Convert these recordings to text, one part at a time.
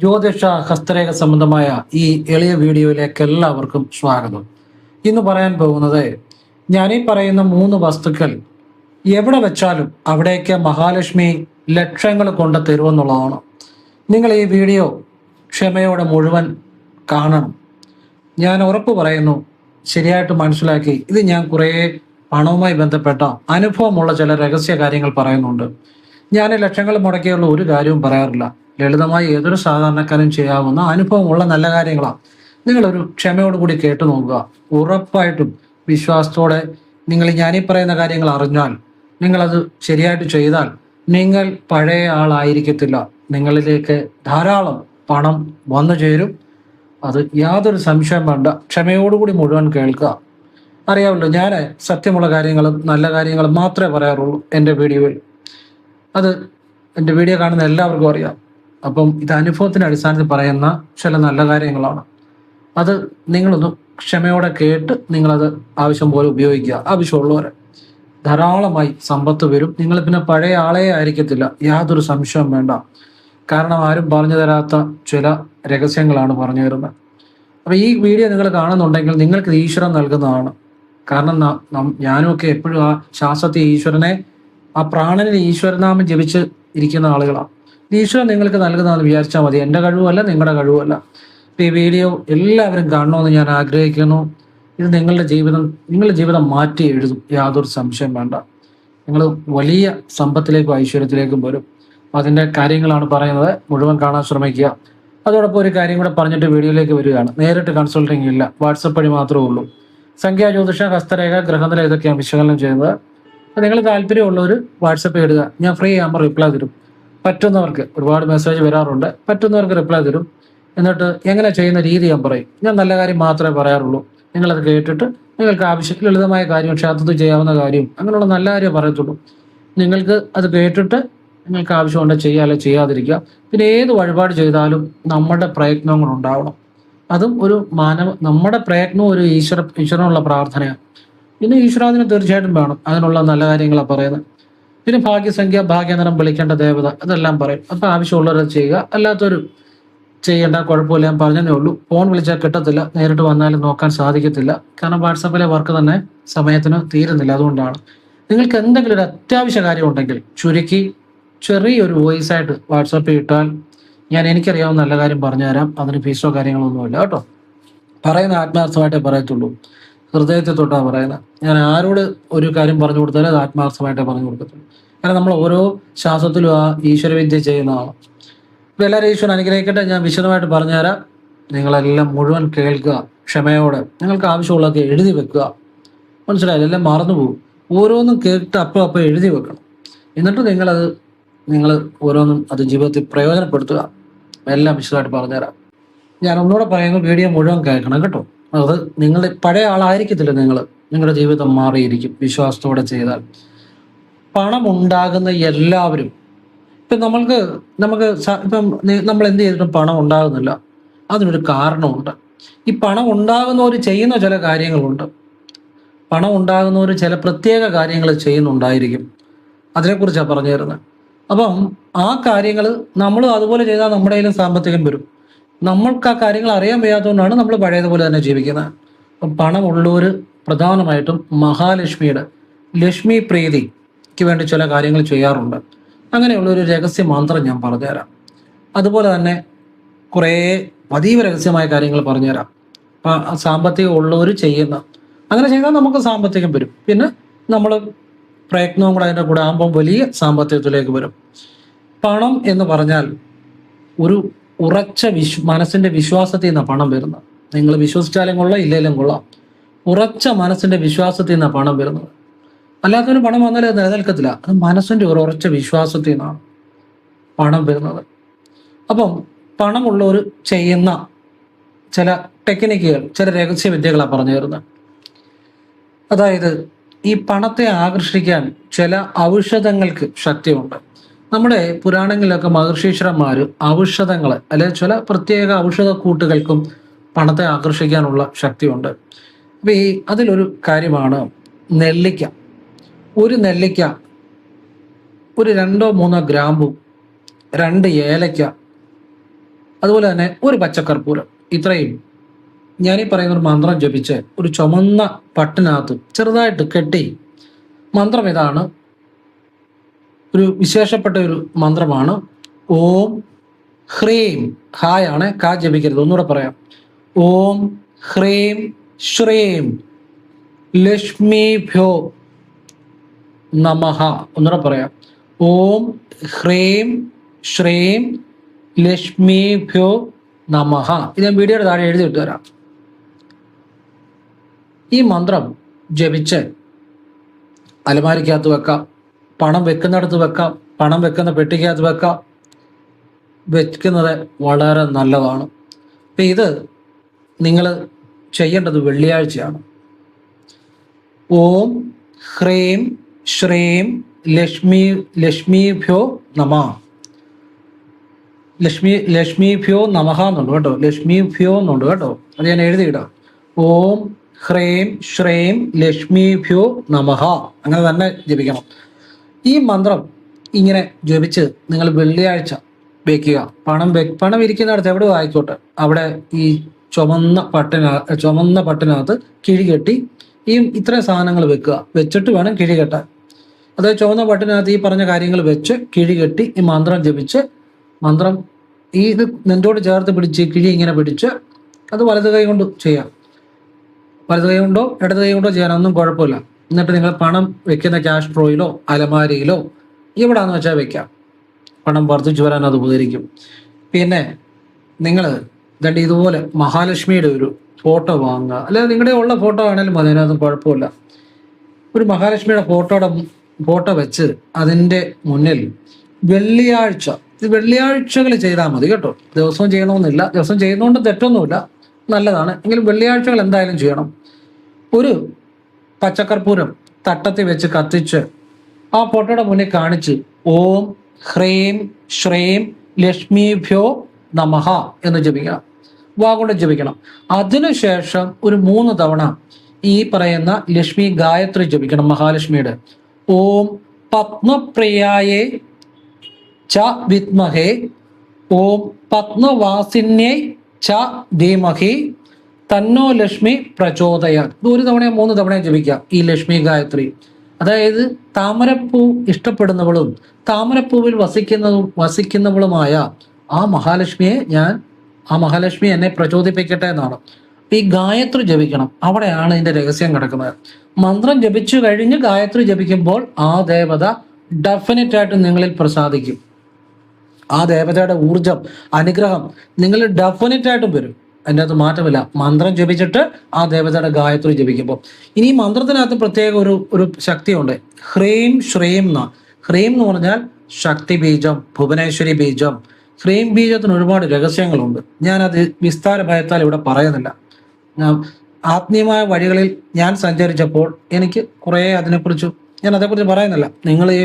ജ്യോതിഷ ഹസ്തരേഖ സംബന്ധമായ ഈ എളിയ വീഡിയോയിലേക്ക് എല്ലാവർക്കും സ്വാഗതം. ഇന്ന് പറയാൻ പോകുന്നത്, ഞാനീ പറയുന്ന 3 വസ്തുക്കൾ എവിടെ വെച്ചാലും അവിടേക്ക് മഹാലക്ഷ്മി ലക്ഷങ്ങൾ കൊണ്ട് തരുമെന്നുള്ളതാണ്. നിങ്ങൾ ഈ വീഡിയോ ക്ഷമയോടെ മുഴുവൻ കാണണം. ഞാൻ ഉറപ്പ് പറയുന്നു, ശരിയായിട്ട് മനസ്സിലാക്കി. ഇത് ഞാൻ കുറേ പണവുമായി ബന്ധപ്പെട്ട അനുഭവമുള്ള ചില രഹസ്യ കാര്യങ്ങൾ പറയുന്നുണ്ട്. ഞാൻ ലക്ഷങ്ങൾ മുടക്കിയുള്ള ഒരു കാര്യവും പറയാറില്ല. ലളിതമായി ഏതൊരു സാധാരണക്കാരനും ചെയ്യാവുന്ന അനുഭവമുള്ള നല്ല കാര്യങ്ങളാണ്. നിങ്ങളൊരു ക്ഷമയോടുകൂടി കേട്ടു നോക്കുക. ഉറപ്പായിട്ടും വിശ്വാസത്തോടെ നിങ്ങൾ ഞാനീ പറയുന്ന കാര്യങ്ങൾ അറിഞ്ഞാൽ, നിങ്ങളത് ശരിയായിട്ട് ചെയ്താൽ നിങ്ങൾ പഴയ ആളായിരിക്കത്തില്ല. നിങ്ങളിലേക്ക് ധാരാളം പണം വന്നു ചേരും. അത് യാതൊരു സംശയം വേണ്ട. ക്ഷമയോടുകൂടി മുഴുവൻ കേൾക്കുക. അറിയാമല്ലോ, ഞാൻ സത്യമുള്ള കാര്യങ്ങളും നല്ല കാര്യങ്ങളും മാത്രമേ പറയാറുള്ളൂ എൻ്റെ വീഡിയോയിൽ. അത് എൻ്റെ വീഡിയോ കാണുന്ന എല്ലാവർക്കും അറിയാം. അപ്പം ഇത് അനുഭവത്തിൻ്റെ അടിസ്ഥാനത്തിൽ പറയുന്ന ചില നല്ല കാര്യങ്ങളാണ്. അത് നിങ്ങളൊന്ന് ക്ഷമയോടെ കേട്ട് നിങ്ങളത് ആവശ്യം പോലെ ഉപയോഗിക്കുക. ആവശ്യമുള്ളവരെ ധാരാളമായി സമ്പത്ത് വരും. നിങ്ങൾ പിന്നെ പഴയ ആളെ ആയിരിക്കത്തില്ല, യാതൊരു സംശയവും വേണ്ട. കാരണം ആരും പറഞ്ഞു തരാത്ത ചില രഹസ്യങ്ങളാണ് പറഞ്ഞു തരുന്നത്. അപ്പം ഈ വീഡിയോ നിങ്ങൾ കാണുന്നുണ്ടെങ്കിൽ നിങ്ങൾക്ക് ഈശ്വരൻ നൽകുന്നതാണ്. കാരണം ഞാനുമൊക്കെ എപ്പോഴും ആ ശാസ്ത്രത്തെ ഈശ്വരനെ, ആ പ്രാണനിൽ ഈശ്വരനാമം ജപിച്ച് ഇരിക്കുന്ന ആളുകളാണ്. ഈശ്വരൻ നിങ്ങൾക്ക് നൽകുന്നതെന്ന് വിചാരിച്ചാൽ മതി. എൻ്റെ കഴിവുമല്ല, നിങ്ങളുടെ കഴിവുമല്ല. ഈ വീഡിയോ എല്ലാവരും കാണണമെന്ന് ഞാൻ ആഗ്രഹിക്കുന്നു. ഇത് നിങ്ങളുടെ ജീവിതം മാറ്റി എഴുതും, യാതൊരു സംശയം വേണ്ട. നിങ്ങൾ വലിയ സമ്പത്തിലേക്കും ഐശ്വര്യത്തിലേക്കും വരും. അതിൻ്റെ കാര്യങ്ങളാണ് പറയുന്നത്. മുഴുവൻ കാണാൻ ശ്രമിക്കുക. അതോടൊപ്പം ഒരു കാര്യം കൂടെ പറഞ്ഞിട്ട് വീഡിയോയിലേക്ക് വരികയാണ്. നേരിട്ട് കൺസൾട്ടിങ് ഇല്ല, വാട്സപ്പ് വഴി മാത്രമേ ഉള്ളൂ. സംഖ്യാ ജ്യോതിഷ, ഹസ്തരേഖ, ഗ്രഹനില ഇതൊക്കെയാണ് വിശകലനം ചെയ്യുന്നത്. നിങ്ങൾ താല്പര്യമുള്ളവർ വാട്സപ്പ് ഇടുക. ഞാൻ ഫ്രീ ആകുമ്പോൾ റിപ്ലൈ തരും. പറ്റുന്നവർക്ക്, ഒരുപാട് മെസ്സേജ് വരാറുണ്ട്, പറ്റുന്നവർക്ക് റിപ്ലൈ തരും. എന്നിട്ട് എങ്ങനെ ചെയ്യുന്ന രീതി ഞാൻ പറയും. ഞാൻ നല്ല കാര്യം മാത്രമേ പറയാറുള്ളൂ. നിങ്ങളത് കേട്ടിട്ട് നിങ്ങൾക്ക് ആവശ്യം ലളിതമായ കാര്യം, ക്ഷേത്രത്തിൽ ചെയ്യാവുന്ന കാര്യം, അങ്ങനെയുള്ള നല്ല കാര്യം പറയത്തുള്ളൂ. നിങ്ങൾക്ക് അത് കേട്ടിട്ട് നിങ്ങൾക്ക് ആവശ്യമുണ്ട് ചെയ്യുക, അല്ലെങ്കിൽ ചെയ്യാതിരിക്കുക. പിന്നെ ഏത് വഴിപാട് ചെയ്താലും നമ്മുടെ പ്രയത്നങ്ങൾ ഉണ്ടാവണം. അതും ഒരു നമ്മുടെ പ്രയത്നവും ഒരു ഈശ്വരനുള്ള പ്രാർത്ഥനയാണ്. പിന്നെ ഈശ്വരാധീനം തീർച്ചയായിട്ടും വേണം. അതിനുള്ള നല്ല കാര്യങ്ങളാണ് പറയുന്നത്. പിന്നെ ഭാഗ്യസംഖ്യ, ഭാഗ്യനിറം, വിളിക്കേണ്ട ദേവത, അതെല്ലാം പറയും. അപ്പം ആവശ്യമുള്ളവരത് ചെയ്യുക. അല്ലാത്തൊരു ചെയ്യേണ്ട, കുഴപ്പമില്ല. ഞാൻ പറഞ്ഞതേ ഉള്ളൂ. ഫോൺ വിളിച്ചാൽ കിട്ടത്തില്ല, നേരിട്ട് വന്നാലും നോക്കാൻ സാധിക്കത്തില്ല. കാരണം വാട്സാപ്പിലെ വർക്ക് തന്നെ സമയത്തിന് തീരുന്നില്ല. അതുകൊണ്ടാണ്. നിങ്ങൾക്ക് എന്തെങ്കിലും ഒരു അത്യാവശ്യ കാര്യം ഉണ്ടെങ്കിൽ ചുരുക്കി ചെറിയൊരു വോയിസ് ആയിട്ട് വാട്സാപ്പിൽ ഇട്ടാൽ ഞാൻ എനിക്കറിയാവുന്ന നല്ല കാര്യം പറഞ്ഞുതരാം. അതിന് ഫീസോ കാര്യങ്ങളൊന്നുമില്ല കേട്ടോ. പറയുന്ന ആത്മാർത്ഥമായിട്ടേ പറയത്തുള്ളൂ. ഹൃദയത്തെ തൊട്ടാണ് പറയുന്നത്. ഞാൻ ആരോട് ഒരു കാര്യം പറഞ്ഞു കൊടുത്താലും അത് ആത്മാർത്ഥമായിട്ടേ പറഞ്ഞു കൊടുക്കത്തുള്ളൂ. കാരണം നമ്മൾ ഓരോ ശാസ്ത്രത്തിലും ആ ഈശ്വരവിദ്യ ചെയ്യുന്നതാണ്. ഇപ്പം എല്ലാവരും ഈശ്വരൻ അനുഗ്രഹിക്കട്ടെ. ഞാൻ വിശദമായിട്ട് പറഞ്ഞുതരാം. നിങ്ങളെല്ലാം മുഴുവൻ കേൾക്കുക ക്ഷമയോടെ. നിങ്ങൾക്ക് ആവശ്യമുള്ളതൊക്കെ എഴുതി വെക്കുക. മനസ്സിലായില്ല, എല്ലാം മറന്നുപോകും. ഓരോന്നും കേട്ട് അപ്പം എഴുതി വെക്കണം. എന്നിട്ട് നിങ്ങൾ ഓരോന്നും അത് ജീവിതത്തിൽ പ്രയോജനപ്പെടുത്തുക. എല്ലാം വിശദമായിട്ട് പറഞ്ഞുതരാം. ഞാൻ ഒന്നുകൂടെ പറയുന്നു, വീഡിയോ മുഴുവൻ കേൾക്കണം കേട്ടോ. അത് നിങ്ങൾ പഴയ ആളായിരിക്കത്തില്ല. നിങ്ങളുടെ ജീവിതം മാറിയിരിക്കും വിശ്വാസത്തോടെ ചെയ്താൽ. പണം ഉണ്ടാകുന്ന എല്ലാവരും, ഇപ്പം നമുക്ക് നമ്മൾ എന്ത് ചെയ്തിട്ടും പണം ഉണ്ടാകുന്നില്ല. അതിനൊരു കാരണമുണ്ട്. ഈ പണം ഉണ്ടാകുന്നവർ ചെയ്യുന്ന ചില കാര്യങ്ങളുണ്ട്. പണം ഉണ്ടാകുന്നവർ ചില പ്രത്യേക കാര്യങ്ങൾ ചെയ്യുന്നുണ്ടായിരിക്കും. അതിനെക്കുറിച്ചാണ് പറഞ്ഞു തരുന്നത്. അപ്പം ആ കാര്യങ്ങൾ നമ്മൾ അതുപോലെ ചെയ്താൽ നമ്മുടെ കയ്യിലും സാമ്പത്തികം വരും. നമ്മൾക്ക് ആ കാര്യങ്ങൾ അറിയാൻ വയ്യാത്തതുകൊണ്ടാണ് നമ്മൾ പഴയതുപോലെ തന്നെ ജീവിക്കുന്നത്. അപ്പം പണമുള്ളവർ പ്രധാനമായിട്ടും മഹാലക്ഷ്മിയുടെ ലക്ഷ്മി പ്രീതിക്ക് വേണ്ടി ചില കാര്യങ്ങൾ ചെയ്യാറുണ്ട്. അങ്ങനെയുള്ളൊരു രഹസ്യ മന്ത്രം ഞാൻ പറഞ്ഞുതരാം. അതുപോലെ തന്നെ കുറേ അതീവ രഹസ്യമായ കാര്യങ്ങൾ പറഞ്ഞുതരാം. അപ്പം സാമ്പത്തികം ഉള്ളവർ ചെയ്യുന്ന, അങ്ങനെ ചെയ്താൽ നമുക്ക് സാമ്പത്തികം വരും. പിന്നെ നമ്മൾ പ്രയത്നവും കൂടെ അതിൻ്റെ കൂടെ ആകുമ്പോൾ വലിയ സാമ്പത്തികത്തിലേക്ക് വരും. പണം എന്ന് പറഞ്ഞാൽ ഒരു ഉറച്ച മനസ്സിൻ്റെ വിശ്വാസത്തിൽ നിന്നാണ് പണം വരുന്നത്. നിങ്ങൾ വിശ്വസിച്ചാലും കൊള്ളാം, ഇല്ലെങ്കിലും കൊള്ളാം. ഉറച്ച മനസ്സിൻ്റെ വിശ്വാസത്തിൽ നിന്നാണ് പണം വരുന്നത്. അല്ലാത്തൊരു പണം വന്നാലും അത് നിലനിൽക്കത്തില്ല. അത് മനസ്സിൻ്റെ ഒരു ഉറച്ച വിശ്വാസത്തിൽ നിന്നാണ് പണം വരുന്നത്. അപ്പം പണമുള്ളവർ ചെയ്യുന്ന ചില ടെക്നിക്കുകൾ, ചില രഹസ്യവിദ്യകളാണ് പറഞ്ഞു തരുന്നത്. അതായത് ഈ പണത്തെ ആകർഷിക്കാൻ ചില ഔഷധങ്ങൾക്ക് ശക്തിയുണ്ട്. നമ്മുടെ പുരാണങ്ങളിലൊക്കെ മഹർഷീശ്വരന്മാർ ഔഷധങ്ങൾ, അല്ലെങ്കിൽ ചില പ്രത്യേക ഔഷധക്കൂട്ടുകൾക്കും പണത്തെ ആകർഷിക്കാനുള്ള ശക്തിയുണ്ട്. അപ്പം അതിലൊരു കാര്യമാണ് നെല്ലിക്ക. ഒരു നെല്ലിക്ക, ഒരു 2-3 ഗ്രാമ്പു, 2 ഏലയ്ക്ക, അതുപോലെ തന്നെ ഒരു പച്ചക്കർപ്പൂരം. ഇത്രയും ഞാനീ പറയുന്ന ഒരു മന്ത്രം ജപിച്ച് ഒരു ചുമന്ന പട്ടിനകത്ത് ചെറുതായിട്ട് കെട്ടി, മന്ത്രം ഇതാണ്, ഒരു വിശേഷപ്പെട്ട ഒരു മന്ത്രമാണ്. ഓം ഹ്രീം, ഹായാണ്, കാ ജപിക്കരുത്, ഒന്നുകൂടെ പറയാം. ഓം ഹ്രീം ശ്രീം ലക്ഷ്മീഭ്യോ നമഃ. ഒന്നുകൂടെ പറയാം. ഓം ഹ്രീം ശ്രീം ലക്ഷ്മീഭ്യോ നമഃ. ഇത് ഞാൻ വീഡിയോയുടെ താഴെ എഴുതിയിട്ട് തരാം. ഈ മന്ത്രം ജപിച്ച് അലമാരിക്കകത്ത് വെക്കാം, പണം വെക്കുന്നിടത്ത് വെക്കാം, പണം വെക്കുന്ന പെട്ടിക്കകത്ത് വെക്കാം. വെക്കുന്നത് വളരെ നല്ലതാണ്. അപ്പം ഇത് നിങ്ങൾ ചെയ്യേണ്ടത് വെള്ളിയാഴ്ചയാണ്. ഓം ഹ്രീം ശ്രീം ലക്ഷ്മീഭ്യോ നമഃ. ലക്ഷ്മീഭ്യോ നമഃ എന്നുണ്ട് കേട്ടോ, ലക്ഷ്മീഭ്യോ എന്നുണ്ട് കേട്ടോ, അത് ഞാൻ എഴുതിയിടാം. ഓം ഹ്രീം ശ്രീം ലക്ഷ്മീഭ്യോ നമഃ, അങ്ങനെ തന്നെ ജപിക്കണം. ഈ മന്ത്രം ഇങ്ങനെ ജപിച്ച് നിങ്ങൾ വെള്ളിയാഴ്ച വെക്കുക. പണം ഇരിക്കുന്നിടത്ത് എവിടെ ആയിക്കോട്ടെ, അവിടെ ഈ ചുമന്ന പട്ടിനകത്ത് കിഴി കെട്ടി ഇത്രയും സാധനങ്ങൾ വെക്കുക. വെച്ചിട്ട് വേണം കിഴി കെട്ടാൻ. അതായത് ചുവന്ന പട്ടിനകത്ത് ഈ പറഞ്ഞ കാര്യങ്ങൾ വെച്ച് കിഴി കെട്ടി ഈ മന്ത്രം ജപിച്ച്, മന്ത്രം ഇത് നെഞ്ചോട് ചേർത്ത് പിടിച്ച് കിഴി ഇങ്ങനെ പിടിച്ച്, അത് വലത് കൈ കൊണ്ട് ചെയ്യാം. വലത് കൈ കൊണ്ടോ ഇടത് കൈ കൊണ്ടോ ചെയ്യാനൊന്നും കുഴപ്പമില്ല. എന്നിട്ട് നിങ്ങൾ പണം വെക്കുന്ന ക്യാഷ് ഡ്രോയിലോ അലമാരിയിലോ എവിടാന്ന് വെച്ചാൽ വെക്കാം. പണം വർദ്ധിച്ചു വരാൻ അത് ഉപകരിക്കും. പിന്നെ നിങ്ങൾ ദണ്ട് ഇതുപോലെ മഹാലക്ഷ്മിയുടെ ഒരു ഫോട്ടോ വാങ്ങുക, അല്ലെങ്കിൽ നിങ്ങളുടെ ഉള്ള ഫോട്ടോ ആണെങ്കിലും മതി, അതിനകത്ത് കുഴപ്പമില്ല. ഒരു മഹാലക്ഷ്മിയുടെ ഫോട്ടോ വെച്ച് അതിൻ്റെ മുന്നിൽ വെള്ളിയാഴ്ചകൾ ചെയ്താൽ മതി കേട്ടോ. ദിവസവും ചെയ്യണമെന്നില്ല, ദിവസം ചെയ്യുന്നതുകൊണ്ട് തെറ്റൊന്നുമില്ല, നല്ലതാണ്. എങ്കിലും വെള്ളിയാഴ്ചകൾ എന്തായാലും ചെയ്യണം. ഒരു പച്ചക്കർപ്പൂരം തട്ടത്തിൽ വെച്ച് കത്തിച്ച് ആ ഫോട്ടോയുടെ മുന്നിൽ കാണിച്ച് ഓം ഹ്രീം ശ്രീം ലക്ഷ്മീഭ്യോ നമഃ എന്ന് ജപിക്കണം. വാഗോണ്ട് ജപിക്കണം. അതിനുശേഷം ഒരു 3 തവണ ഈ പറയുന്ന ലക്ഷ്മി ഗായത്രി ജപിക്കണം, മഹാലക്ഷ്മിയുടെ. ഓം പത്മപ്രിയായേ ച വിദ്മഹേ ഓം പത്മവാസിന്യേ ച ധീമഹി തന്നോ ലക്ഷ്മി പ്രചോദയാത്. ഇത് 1 തവണയോ 3 തവണയോ ജപിക്കാം ഈ ലക്ഷ്മി ഗായത്രി. അതായത് താമരപ്പൂ ഇഷ്ടപ്പെടുന്നവളും താമരപ്പൂവിൽ വസിക്കുന്നവളുമായ ആ മഹാലക്ഷ്മി എന്നെ പ്രചോദിപ്പിക്കട്ടെ എന്നാണ്. ഈ ഗായത്രി ജപിക്കണം. അവിടെയാണ് ഇതിന്റെ രഹസ്യം കിടക്കുന്നത്. മന്ത്രം ജപിച്ചു കഴിഞ്ഞ് ഗായത്രി ജപിക്കുമ്പോൾ ആ ദേവത ഡെഫിനറ്റ് ആയിട്ട് നിങ്ങളിൽ പ്രസാദിക്കും. ആ ദേവതയുടെ ഊർജം, അനുഗ്രഹം നിങ്ങളിൽ ഡെഫിനറ്റ് ആയിട്ടും വരും. അതിൻ്റെ അകത്ത് മാറ്റമില്ല. മന്ത്രം ജപിച്ചിട്ട് ആ ദേവതയുടെ ഗായത്രി ജപിക്കുമ്പോൾ. ഇനി ഈ മന്ത്രത്തിനകത്ത് പ്രത്യേക ഒരു ശക്തിയുണ്ട്. ഹ്രീം ശ്രീം എന്ന. ഹ്രീം എന്ന് പറഞ്ഞാൽ ശക്തി ബീജം, ഭുവനേശ്വരി ബീജം. ഹ്രീം ബീജത്തിന് ഒരുപാട് രഹസ്യങ്ങളുണ്ട്. ഞാനത് വിസ്താര ഭയത്താൽ ഇവിടെ പറയുന്നില്ല. ആത്മീയമായ വഴികളിൽ ഞാൻ സഞ്ചരിച്ചപ്പോൾ എനിക്ക് കുറേ ഞാൻ അതേക്കുറിച്ച് പറയുന്നില്ല. നിങ്ങൾ ഈ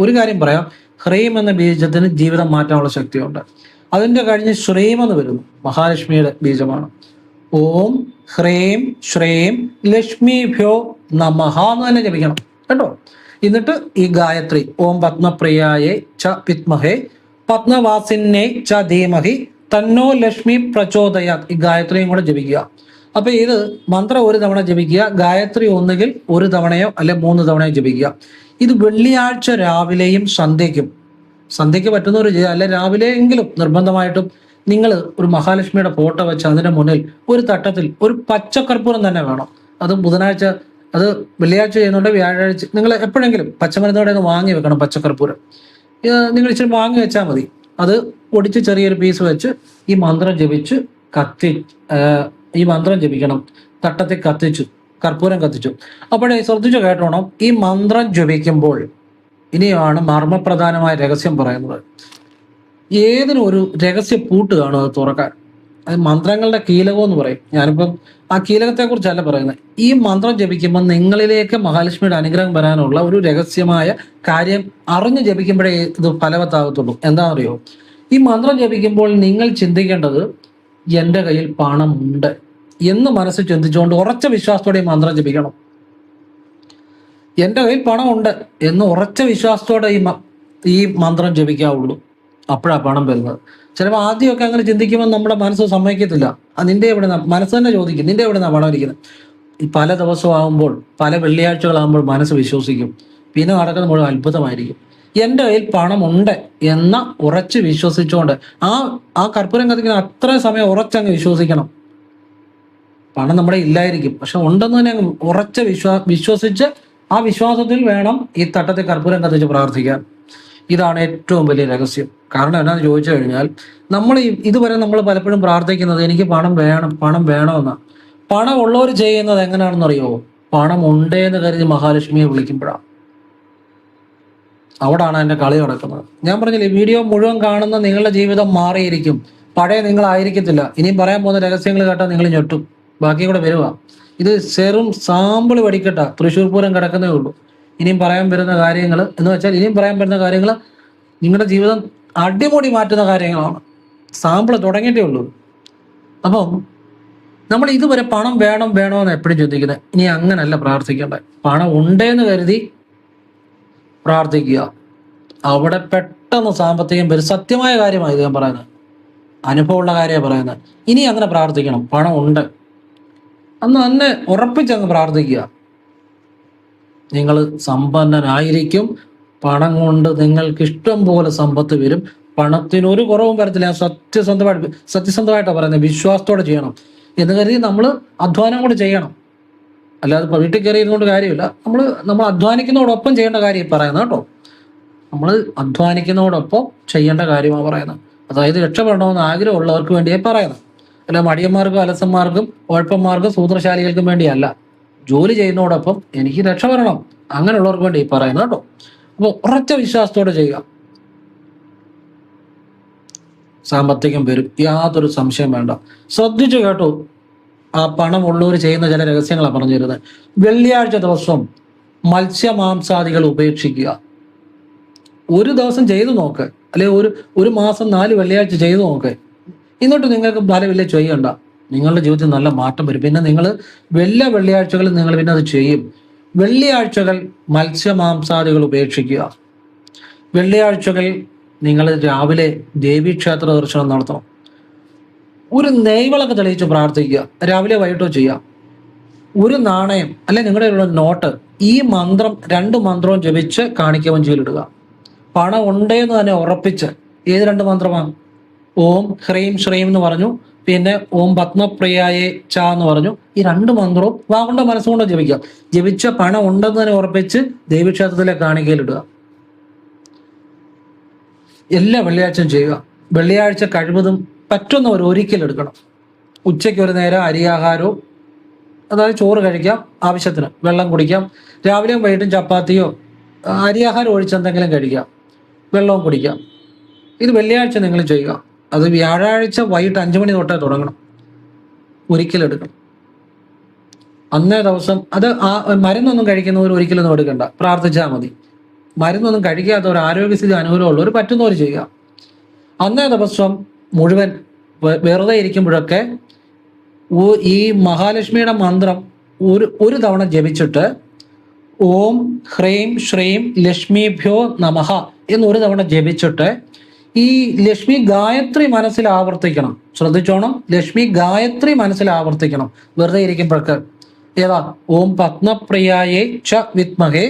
ഒരു കാര്യം പറയാം, ഹ്രീം എന്ന ബീജത്തിന് ജീവിതം മാറ്റാനുള്ള ശക്തിയുണ്ട്. അതിൻ്റെ കഴിഞ്ഞ് ശ്രീം എന്ന് വരുന്നു, മഹാലക്ഷ്മിയുടെ ബീജമാണ്. ഓം ഹ്രീം ശ്രീം ലക്ഷ്മീഭ്യോ നമഃ എന്ന് തന്നെ ജപിക്കണം കേട്ടോ. എന്നിട്ട് ഈ ഗായത്രി ഓം പത്മപ്രിയായേ ച വിദ്മഹേ പത്മവാസിന്യേ ച ധീമഹി തന്നോ ലക്ഷ്മി പ്രചോദയാത്, ഈ ഗായത്രിയും കൂടെ ജപിക്കുക. അപ്പൊ ഇത് മന്ത്രം 1 തവണ ജപിക്കുക, ഗായത്രി ഒന്നുകിൽ 1 തവണയോ അല്ലെ 3 തവണയോ ജപിക്കുക. ഇത് വെള്ളിയാഴ്ച രാവിലെയും സന്ധ്യയ്ക്ക് പറ്റുന്നവർ ചെയ്യുക, അല്ലെ രാവിലെ എങ്കിലും നിർബന്ധമായിട്ടും നിങ്ങൾ ഒരു മഹാലക്ഷ്മിയുടെ ഫോട്ടോ വെച്ച് അതിന്റെ മുന്നിൽ ഒരു തട്ടത്തിൽ ഒരു പച്ചക്കർപ്പൂരം തന്നെ വേണം. അത് ബുധനാഴ്ച, അത് വെള്ളിയാഴ്ച ചെയ്യുന്നുണ്ട്, വ്യാഴാഴ്ച നിങ്ങൾ എപ്പോഴെങ്കിലും പച്ചമരുന്നോടെ ഒന്ന് വാങ്ങി വെക്കണം. പച്ചക്കർപ്പൂരം നിങ്ങൾ ഇച്ചിരി വാങ്ങി വെച്ചാൽ മതി. അത് പൊടിച്ച് ചെറിയൊരു പീസ് വെച്ച് ഈ മന്ത്രം ജപിച്ച് ഈ മന്ത്രം ജപിക്കണം. തട്ടത്തിൽ കർപ്പൂരം കത്തിച്ചു. അപ്പോഴേ ശ്രദ്ധിച്ചു കേട്ടോണം, ഈ മന്ത്രം ജപിക്കുമ്പോൾ ഇനിയാണ് മർമ്മപ്രധാനമായ രഹസ്യം പറയുന്നത്. ഏതിനും ഒരു രഹസ്യ പൂട്ട് കാണും അത് തുറക്കാൻ. അത് മന്ത്രങ്ങളുടെ കീലകം എന്ന് പറയും. ഞാനിപ്പം ആ കീലകത്തെ കുറിച്ചല്ല പറയുന്നത്. ഈ മന്ത്രം ജപിക്കുമ്പോൾ നിങ്ങളിലേക്ക് മഹാലക്ഷ്മിയുടെ അനുഗ്രഹം വരാനുള്ള ഒരു രഹസ്യമായ കാര്യം അറിഞ്ഞ് ജപിക്കുമ്പോഴേ ഇത് ഫലവത്താകത്തുള്ളൂ. എന്താണെന്നറിയോ? ഈ മന്ത്രം ജപിക്കുമ്പോൾ നിങ്ങൾ ചിന്തിക്കേണ്ടത് എൻ്റെ കയ്യിൽ പണമുണ്ട് എന്ന് മനസ്സിൽ ചിന്തിച്ചുകൊണ്ട് ഉറച്ച വിശ്വാസത്തോടെ ഈ മന്ത്രം ജപിക്കണം. എൻ്റെ കയ്യിൽ പണമുണ്ട് എന്ന് ഉറച്ച വിശ്വാസത്തോടെ ഈ മന്ത്രം ജപിക്കാവുള്ളൂ. അപ്പോഴാണ് പണം വരുന്നത്. ചിലപ്പോൾ ആദ്യമൊക്കെ അങ്ങനെ ചിന്തിക്കുമ്പോൾ നമ്മുടെ മനസ്സ് സമ്മതിക്കത്തില്ല. നിന്റെ എവിടെ മനസ്സ് തന്നെ ചോദിക്കും, നിന്റെ എവിടെ നിന്നാണ് പണം ഇരിക്കുന്നത്. ഈ പല ദിവസമാകുമ്പോൾ, പല വെള്ളിയാഴ്ചകളാകുമ്പോൾ മനസ്സ് വിശ്വസിക്കും. പിന്നെ നടക്കുന്ന മുഴുവൻ അത്ഭുതമായിരിക്കും. എൻ്റെ കയ്യിൽ പണമുണ്ട് എന്ന ഉറച്ച് വിശ്വസിച്ചുകൊണ്ട് ആ കർപ്പൂരം കത്തിക്കുന്ന അത്രയും സമയം ഉറച്ചങ്ങ് വിശ്വസിക്കണം. പണം നമ്മുടെ ഇല്ലായിരിക്കും, പക്ഷെ ഉണ്ടെന്ന് തന്നെ അങ്ങ് ഉറച്ച വിശ്വസിച്ച് ആ വിശ്വാസത്തിൽ വേണം ഈ തട്ടത്തിൽ കർപ്പൂരം കത്തിച്ച് പ്രാർത്ഥിക്കാൻ. ഇതാണ് ഏറ്റവും വലിയ രഹസ്യം. കാരണം എന്നാന്ന് ചോദിച്ചു കഴിഞ്ഞാൽ, നമ്മൾ ഇതുവരെ നമ്മൾ പലപ്പോഴും പ്രാർത്ഥിക്കുന്നത് എനിക്ക് പണം വേണം, പണം വേണമെന്നാണ്. പണം ഉള്ളവർ ചെയ്യുന്നത് എങ്ങനെയാണെന്ന് അറിയുമോ? പണം ഉണ്ടേന്ന് കരുതി മഹാലക്ഷ്മിയെ വിളിക്കുമ്പോഴാണ്. അവിടാണ് എൻ്റെ കളി നടക്കുന്നത്. ഞാൻ പറഞ്ഞില്ലേ, വീഡിയോ മുഴുവൻ കാണുന്ന നിങ്ങളുടെ ജീവിതം മാറിയിരിക്കും. പഴയ നിങ്ങളായിരിക്കത്തില്ല. ഇനിയും പറയാൻ പോകുന്ന രഹസ്യങ്ങൾ കേട്ടാൽ നിങ്ങൾ ഞെട്ടും. ബാക്കി കൂടെ വരുക. ഇത് ചെറും സാമ്പിൾ പഠിക്കട്ട, തൃശ്ശൂർ പൂരം കിടക്കുന്നേ ഉള്ളൂ. ഇനിയും പറയാൻ വരുന്ന കാര്യങ്ങൾ എന്ന് വെച്ചാൽ, ഇനിയും പറയാൻ വരുന്ന കാര്യങ്ങൾ നിങ്ങളുടെ ജീവിതം അടിമുടി മാറ്റുന്ന കാര്യങ്ങളാണ്. സാമ്പിൾ തുടങ്ങിയിട്ടേ ഉള്ളൂ. അപ്പം നമ്മൾ ഇതുവരെ പണം വേണം വേണമെന്ന് എപ്പോഴും ചിന്തിക്കുന്നത്. ഇനി അങ്ങനല്ല പ്രാർത്ഥിക്കേണ്ടത്. പണം ഉണ്ടേന്ന് കരുതി പ്രാർത്ഥിക്കുക. അവിടെ പെട്ടെന്ന് സാമ്പത്തികം വരും. സത്യമായ കാര്യമാണ് ഇത് ഞാൻ പറയുന്നത്, അനുഭവമുള്ള കാര്യമാണ് പറയുന്നത്. ഇനി അങ്ങനെ പ്രാർത്ഥിക്കണം. പണം ഉണ്ട് അന്ന് തന്നെ ഉറപ്പിച്ചങ്ങ് പ്രാർത്ഥിക്കുക. നിങ്ങൾ സമ്പന്നനായിരിക്കും. പണം കൊണ്ട് നിങ്ങൾക്ക് ഇഷ്ടം പോലെ സമ്പത്ത് വരും. പണത്തിന് ഒരു കുറവും വരത്തില്ല. ഞാൻ സത്യസന്ധമായിട്ടാണ് പറയുന്നത്. വിശ്വാസത്തോടെ ചെയ്യണം എന്ന് കരുതി നമ്മൾ അധ്വാനം കൂടെ ചെയ്യണം. അല്ലാതെ ഇപ്പോൾ വീട്ടിൽ കയറി ഇരുന്നുകൊണ്ട് കാര്യമില്ല. നമ്മൾ അധ്വാനിക്കുന്നതോടൊപ്പം ചെയ്യേണ്ട കാര്യം പറയുന്നത് കേട്ടോ. നമ്മൾ അധ്വാനിക്കുന്നതോടൊപ്പം ചെയ്യേണ്ട കാര്യമാണ് പറയുന്നത്. അതായത് രക്ഷപ്പെടണമെന്ന് ആഗ്രഹമുള്ളവർക്ക് വേണ്ടിയേ പറയുന്നത്. അല്ല മടിയന്മാർക്കും അലസന്മാർക്കും ഉഴപ്പന്മാർക്കും സൂത്രശാലികൾക്കും വേണ്ടിയല്ല. ജോലി ചെയ്യുന്നതോടൊപ്പം എനിക്ക് രക്ഷപ്പെടണം, അങ്ങനെയുള്ളവർക്ക് വേണ്ടി പറയുന്നത് കേട്ടോ. അപ്പോൾ ഉറച്ച വിശ്വാസത്തോടെ ചെയ്യുക. സാമ്പത്തികം വരും, യാതൊരു സംശയം വേണ്ട. ശ്രദ്ധിച്ചു കേട്ടോ. ആ പണം ഉള്ളവർ ചെയ്യുന്ന ചില രഹസ്യങ്ങളാണ് പറഞ്ഞു തരുന്നത്. വെള്ളിയാഴ്ച ദിവസം മത്സ്യമാംസാദികൾ ഉപേക്ഷിക്കുക. ഒരു ദിവസം ചെയ്തു നോക്ക്, അല്ലെ ഒരു മാസം 4 വെള്ളിയാഴ്ച ചെയ്തു നോക്ക്. എന്നിട്ട് നിങ്ങൾക്ക് ഫലമില്ല ചെയ്യണ്ട. നിങ്ങളുടെ ജീവിതത്തിൽ നല്ല മാറ്റം വരും. പിന്നെ നിങ്ങൾ വെള്ളിയാഴ്ചകൾ നിങ്ങൾ പിന്നെ അത് ചെയ്യും. വെള്ളിയാഴ്ചകൾ മത്സ്യമാംസാദികൾ ഉപേക്ഷിക്കുക. വെള്ളിയാഴ്ചകൾ നിങ്ങൾ രാവിലെ ദേവീക്ഷേത്ര ദർശനം നടത്തണം. ഒരു നെയ്വിളക്ക് തെളിയിച്ച് പ്രാർത്ഥിക്കുക. രാവിലെ വൈകിട്ടോ ചെയ്യാം. ഒരു നാണയം അല്ലെ നിങ്ങളുടെ ഉള്ള നോട്ട്, ഈ മന്ത്രം 2 മന്ത്രവും ജപിച്ച് കാണിക്കവഞ്ചിയിലിടുക. പണം ഉണ്ടെന്ന് തന്നെ ഉറപ്പിച്ച്. ഏത് 2 മന്ത്രമാണ്? ഓം ഹ്രീം ശ്രീം എന്ന് പറഞ്ഞു, പിന്നെ ഓം പത്മപ്രിയായേ ച എന്ന് പറഞ്ഞു. ഈ 2 മന്ത്രവും വാഗൊണ്ട മനസ്സുകൊണ്ടോ ജപിക്കാം. ജപിച്ച പണം ഉണ്ടെന്ന് തന്നെ ഉറപ്പിച്ച് ദേവീക്ഷേത്രത്തിലെ കാണിക്കയിലിടുക. എല്ലാ വെള്ളിയാഴ്ചയും ചെയ്യുക. വെള്ളിയാഴ്ച കഴിവതും പറ്റുന്നവർ ഒരിക്കലെടുക്കണം. ഉച്ചയ്ക്ക് ഒരു നേരം അരിയാഹാരവും, അതായത് ചോറ് കഴിക്കാം, ആവശ്യത്തിന് വെള്ളം കുടിക്കാം. രാവിലെയും വൈകിട്ടും ചപ്പാത്തിയോ അരിയാഹാരം ഒഴിച്ചെന്തെങ്കിലും കഴിക്കാം, വെള്ളവും കുടിക്കാം. ഇത് വെള്ളിയാഴ്ച നിങ്ങൾ ചെയ്യുക. അത് വ്യാഴാഴ്ച വൈകിട്ട് 5 മണി തൊട്ടേ തുടങ്ങണം. ഒരിക്കലെടുക്കണം. അന്നേ ദിവസം അത് മരുന്നൊന്നും കഴിക്കുന്നവർ ഒരിക്കലൊന്നും എടുക്കണ്ട, പ്രാർത്ഥിച്ചാൽ മതി. മരുന്നൊന്നും കഴിക്കാത്തവർ, ആരോഗ്യസ്ഥിതി അനുകൂലമുള്ളവർ പറ്റുന്നവർ ചെയ്യുക. അന്നേ ദിവസം മുഴുവൻ വെറുതെ ഇരിക്കുമ്പോഴൊക്കെ ഈ മഹാലക്ഷ്മിയുടെ മന്ത്രം ഒരു തവണ ജപിച്ചിട്ട് ഓം ഹ്രീം ശ്രീം ലക്ഷ്മീഭ്യോ നമഃ എന്നൊരു തവണ ജപിച്ചിട്ട് ഈ ലക്ഷ്മി ഗായത്രി മനസ്സിൽ ആവർത്തിക്കണം. ശ്രദ്ധിച്ചോണം, ലക്ഷ്മി ഗായത്രി മനസ്സിൽ ആവർത്തിക്കണം വെറുതെ ഇരിക്കുമ്പോഴൊക്കെ. ഏതാ? ഓം പത്മപ്രിയായേ ച വിദ്മഹേ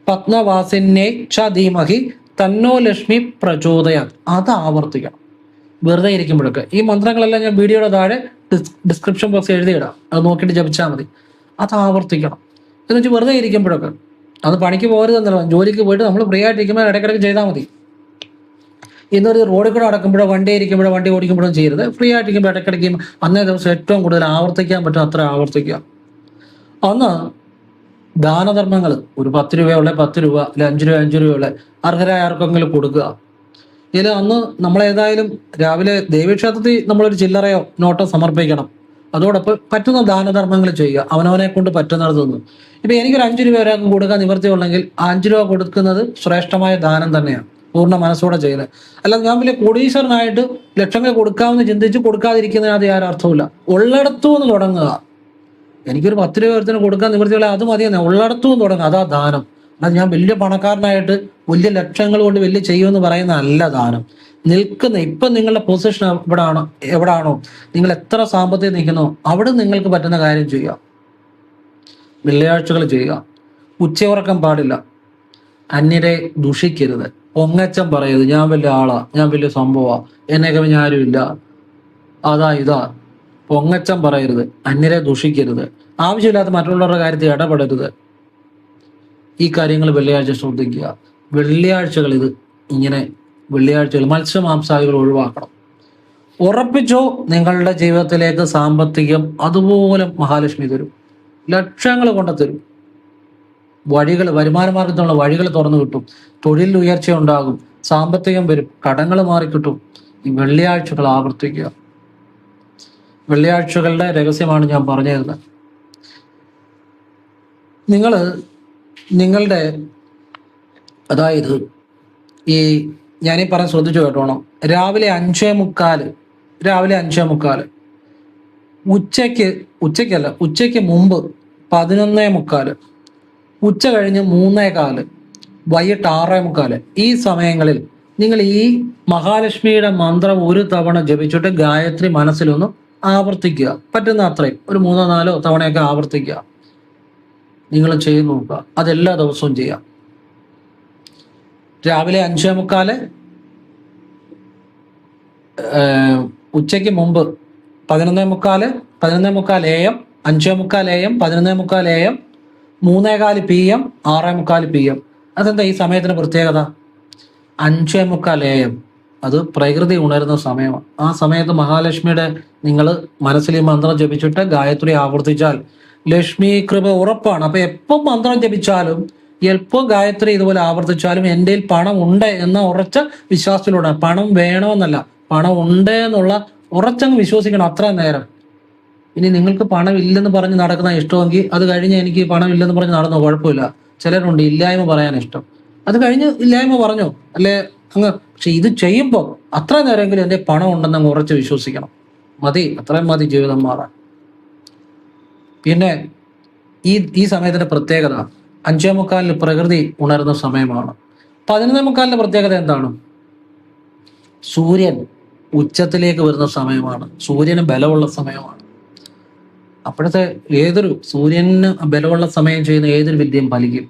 പത്മവാസിന്യേ ച ധീമഹി തന്നോ ലക്ഷ്മി പ്രചോദയാത്. അത് ആവർത്തിക്കണം വെറുതെ ഇരിക്കുമ്പോഴൊക്കെ. ഈ മന്ത്രങ്ങളെല്ലാം ഞാൻ വീഡിയോയുടെ താഴെ ഡിസ്ക്രിപ്ഷൻ ബോക്സ് എഴുതിയിടാം, അത് നോക്കിയിട്ട് ജപിച്ചാൽ മതി. അത് ആവർത്തിക്കണം എന്ന് വെച്ചാൽ വെറുതെ ഇരിക്കുമ്പോഴൊക്കെ. അത് പണിക്ക് പോകരുതെന്നല്ല, ജോലിക്ക് പോയിട്ട് നമ്മൾ ഫ്രീ ആയിട്ടിരിക്കുമ്പോൾ ഇടയ്ക്കിടയ്ക്ക് ചെയ്താൽ മതി. ഇന്നൊരു റോഡിൽ കൂടെ നടക്കുമ്പോഴോ വണ്ടി ഇരിക്കുമ്പോഴോ വണ്ടി ഓടിക്കുമ്പോഴോ ചെയ്യരുത്. ഫ്രീ ആയിട്ടിരിക്കുമ്പോൾ ഇടയ്ക്കിടയ്ക്ക് അന്നേ ദിവസം ഏറ്റവും കൂടുതൽ ആവർത്തിക്കാൻ പറ്റും അത്ര ആവർത്തിക്കുക. അന്ന് ദാനധർമ്മങ്ങൾ ഒരു 10 രൂപയുള്ള 10 രൂപ, അല്ലെ 5 രൂപ 5 രൂപയുള്ള അർഹരായ ആർക്കെങ്കിലും കൊടുക്കുക. ഇതിൽ അന്ന് നമ്മളേതായാലും രാവിലെ ദേവീക്ഷേത്രത്തിൽ നമ്മളൊരു ചില്ലറയോ നോട്ടോ സമർപ്പിക്കണം. അതോടൊപ്പം പറ്റുന്ന ദാനധർമ്മങ്ങൾ ചെയ്യുക, അവനവനെ കൊണ്ട് പറ്റുന്നിടത്തുനിന്ന്. ഇപ്പം എനിക്കൊരു 5 രൂപ ഒരാൾക്ക് കൊടുക്കാൻ നിവൃത്തിയുണ്ടെങ്കിൽ 5 രൂപ കൊടുക്കുന്നത് ശ്രേഷ്ഠമായ ദാനം തന്നെയാണ്, പൂർണ്ണ മനസ്സോടെ ചെയ്യുന്നത്. അല്ലാതെ ഞാൻ വലിയ കോടീശ്വരനായിട്ട് ലക്ഷങ്ങൾ കൊടുക്കാമെന്ന് ചിന്തിച്ച് കൊടുക്കാതിരിക്കുന്നതിനകത്ത് യാതൊരു അർത്ഥമില്ല. ഉള്ളിടത്തുനിന്ന് തുടങ്ങുക. എനിക്കൊരു 10 രൂപ ഒരുത്തിന് കൊടുക്കാൻ നിവൃത്തിയുള്ള അത് മതിയെന്നെ, ഉള്ളിടത്തുനിന്ന് തുടങ്ങുക. അതാ ദാനം. അല്ലാതെ ഞാൻ വലിയ പണക്കാരനായിട്ട് വലിയ ലക്ഷങ്ങൾ കൊണ്ട് വലിയ ചെയ്യുമെന്ന് പറയുന്ന അല്ല ദാനം. ഇപ്പം നിങ്ങളുടെ പൊസിഷൻ എവിടാണോ, നിങ്ങൾ എത്ര സാമ്പത്തികം നിൽക്കുന്നോ അവിടെ നിങ്ങൾക്ക് പറ്റുന്ന കാര്യം ചെയ്യുക. വെള്ളിയാഴ്ചകൾ ചെയ്യുക. ഉച്ചയുറക്കം പാടില്ല. അന്യരെ ദുഷിക്കരുത്. പൊങ്ങച്ചം പറയരുത്. ഞാൻ വലിയ ആളാ, ഞാൻ വലിയ സംഭവമാ, എന്നെ കവിഞ്ഞ ആരുമില്ല, അതാ ഇതാ. പൊങ്ങച്ചം പറയരുത്. അന്യരെ ദുഷിക്കരുത്. ആവശ്യമില്ലാത്ത മറ്റുള്ളവരുടെ കാര്യത്തിൽ ഇടപെടരുത്. ഈ കാര്യങ്ങൾ വെള്ളിയാഴ്ച ശ്രദ്ധിക്കുക. വെള്ളിയാഴ്ചകൾ വെള്ളിയാഴ്ചകൾ മത്സ്യമാംസാദികൾ ഒഴിവാക്കണം. ഉറപ്പിച്ചോ, നിങ്ങളുടെ ജീവിതത്തിലേക്ക് സാമ്പത്തികം അതുപോലെ മഹാലക്ഷ്മി തരും. ലക്ഷങ്ങൾ കൊണ്ട് തരും. വരുമാന മാർഗത്തിനുള്ള വഴികൾ തുറന്നു കിട്ടും. തൊഴിലിൽ ഉയർച്ച ഉണ്ടാകും. സാമ്പത്തികം വരും. കടങ്ങൾ മാറിക്കിട്ടും. ഈ വെള്ളിയാഴ്ചകൾ ആവർത്തിക്കുക. വെള്ളിയാഴ്ചകളുടെ രഹസ്യമാണ് ഞാൻ പറഞ്ഞു തരുന്നത്. നിങ്ങളുടെ അതായത് ഞാനീ പറയാൻ ശ്രദ്ധിച്ചു കേട്ടോണം. രാവിലെ 5:45 ഉച്ചയ്ക്ക് മുമ്പ് 11:45, ഉച്ച കഴിഞ്ഞ് 3:15, വൈകിട്ട് 6:45 ഈ സമയങ്ങളിൽ നിങ്ങൾ ഈ മഹാലക്ഷ്മിയുടെ മന്ത്രം ഒരു തവണ ജപിച്ചിട്ട് ഗായത്രി മനസ്സിലൊന്ന് ആവർത്തിക്കുക. പറ്റുന്ന അത്രയും ഒരു 3-4 തവണയൊക്കെ ആവർത്തിക്കുക. നിങ്ങൾ ചെയ്ത് നോക്കുക. അതെല്ലാ ദിവസവും ചെയ്യാം. രാവിലെ 5:45, ഉച്ചയ്ക്ക് മുമ്പ് 11:45 AM, 5:45 AM, 11:45 AM, 3:15 PM, 6:45 PM. അതെന്താ ഈ സമയത്തിന് പ്രത്യേകത? 5:45 AM അത് പ്രകൃതി ഉണരുന്ന സമയമാണ്. ആ സമയത്ത് മഹാലക്ഷ്മിയുടെ നിങ്ങൾ മനസ്സിൽ ഈ മന്ത്രം ജപിച്ചിട്ട് ഗായത്രി ആവർത്തിച്ചാൽ ലക്ഷ്മി കൃപ ഉറപ്പാണ്. അപ്പൊ എപ്പം മന്ത്രം ജപിച്ചാലും എപ്പോൾ ഗായത്രി ഇതുപോലെ ആവർത്തിച്ചാലും എൻ്റെ പണം ഉണ്ട് എന്ന ഉറച്ച വിശ്വാസത്തിലൂടെ, പണം വേണമെന്നല്ല, പണം ഉണ്ട് എന്നുള്ള ഉറച്ചങ്ങ് വിശ്വസിക്കണം അത്ര നേരം. ഇനി നിങ്ങൾക്ക് പണം ഇല്ലെന്ന് പറഞ്ഞ് നടക്കുന്ന ഇഷ്ടമെങ്കിൽ അത് കഴിഞ്ഞ് എനിക്ക് പണം ഇല്ലെന്ന് പറഞ്ഞ് നടന്നോ, കുഴപ്പമില്ല. ചിലരുണ്ട് ഇല്ലായ്മ പറയാൻ ഇഷ്ടം. അത് കഴിഞ്ഞ് ഇല്ലായ്മ പറഞ്ഞോ അല്ലെ അങ്ങ്. പക്ഷെ ഇത് ചെയ്യുമ്പോൾ അത്ര നേരമെങ്കിലും എൻ്റെ പണം ഉണ്ടെന്ന് അങ്ങ് ഉറച്ച് വിശ്വസിക്കണം. മതി, അത്രയും മതി ജീവിതം മാറാൻ. പിന്നെ ഈ സമയത്തിന്റെ പ്രത്യേകത 5:45 പ്രകൃതി ഉണരുന്ന സമയമാണ്. 11:45 പ്രത്യേകത എന്താണ്? സൂര്യൻ ഉച്ചത്തിലേക്ക് വരുന്ന സമയമാണ്. സൂര്യന് ബലമുള്ള സമയമാണ്. അപ്പോഴത്തെ സൂര്യന് ബലമുള്ള സമയം ചെയ്യുന്ന ഏതൊരു വിദ്യയും ഫലിക്കും.